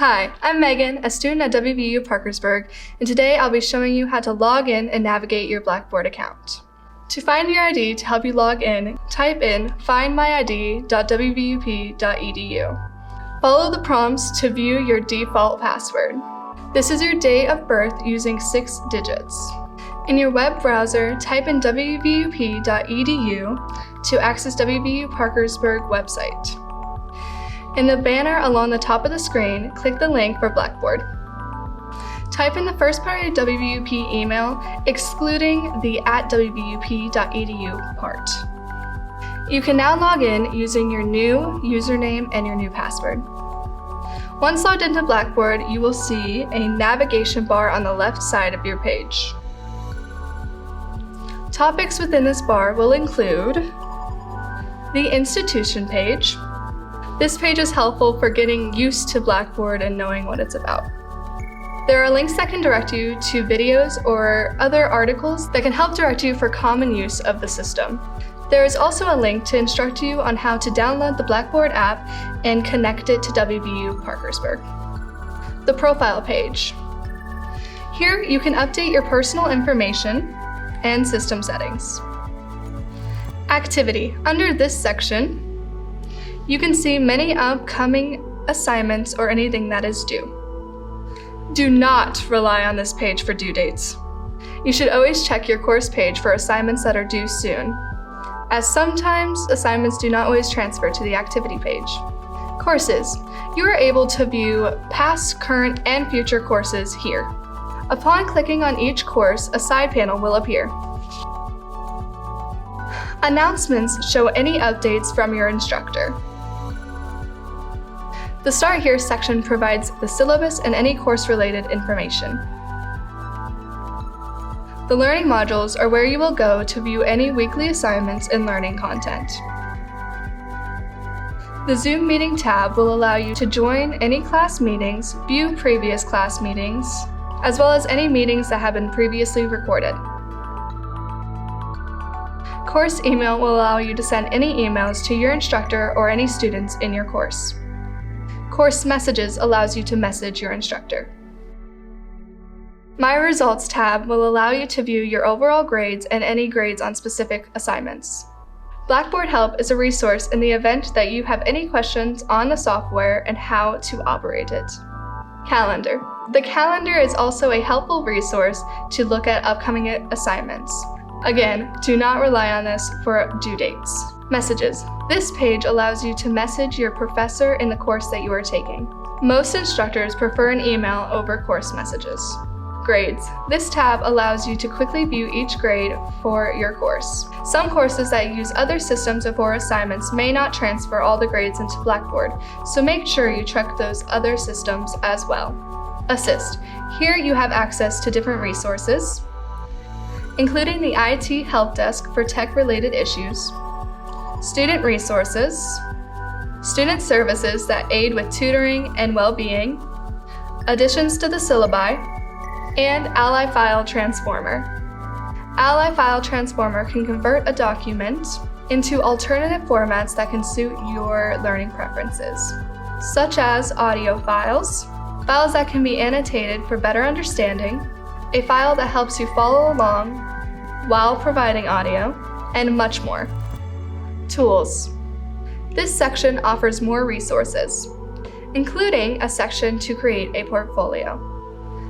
Hi, I'm Megan, a student at WVU Parkersburg, and today I'll be showing you how to log in and navigate your Blackboard account. To find your ID to help you log in, type in findmyid.wvup.edu. Follow the prompts to view your default password. This is your date of birth using 6 digits. In your web browser, type in wvup.edu to access WVU Parkersburg website. In the banner along the top of the screen, click the link for Blackboard. Type in the first part of your WVUP email, excluding the @wvup.edu part. You can now log in using your new username and your new password. Once logged into Blackboard, you will see a navigation bar on the left side of your page. Topics within this bar will include the institution page. This page is helpful for getting used to Blackboard and knowing what it's about. There are links that can direct you to videos or other articles that can help direct you for common use of the system. There is also a link to instruct you on how to download the Blackboard app and connect it to WVU Parkersburg. The profile page. Here you can update your personal information and system settings. Activity. Under this section, you can see many upcoming assignments or anything that is due. Do not rely on this page for due dates. You should always check your course page for assignments that are due soon, as sometimes assignments do not always transfer to the activity page. Courses. You are able to view past, current, and future courses here. Upon clicking on each course, a side panel will appear. Announcements show any updates from your instructor. The Start Here section provides the syllabus and any course-related information. The learning modules are where you will go to view any weekly assignments and learning content. The Zoom meeting tab will allow you to join any class meetings, view previous class meetings, as well as any meetings that have been previously recorded. Course email will allow you to send any emails to your instructor or any students in your course. Course Messages allows you to message your instructor. My Results tab will allow you to view your overall grades and any grades on specific assignments. Blackboard Help is a resource in the event that you have any questions on the software and how to operate it. Calendar. The calendar is also a helpful resource to look at upcoming assignments. Again, do not rely on this for due dates. Messages. This page allows you to message your professor in the course that you are taking. Most instructors prefer an email over course messages. Grades. This tab allows you to quickly view each grade for your course. Some courses that use other systems for assignments may not transfer all the grades into Blackboard, so make sure you check those other systems as well. Assist. Here you have access to different resources, including the IT Help Desk for tech-related issues, student resources, student services that aid with tutoring and well-being, additions to the syllabi, and Ally File Transformer. Ally File Transformer can convert a document into alternative formats that can suit your learning preferences, such as audio files, files that can be annotated for better understanding, a file that helps you follow along while providing audio, and much more. Tools. This section offers more resources, including a section to create a portfolio.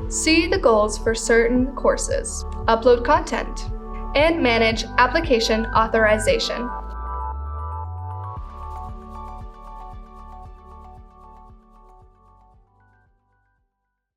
See the goals for certain courses, upload content, and manage application authorization.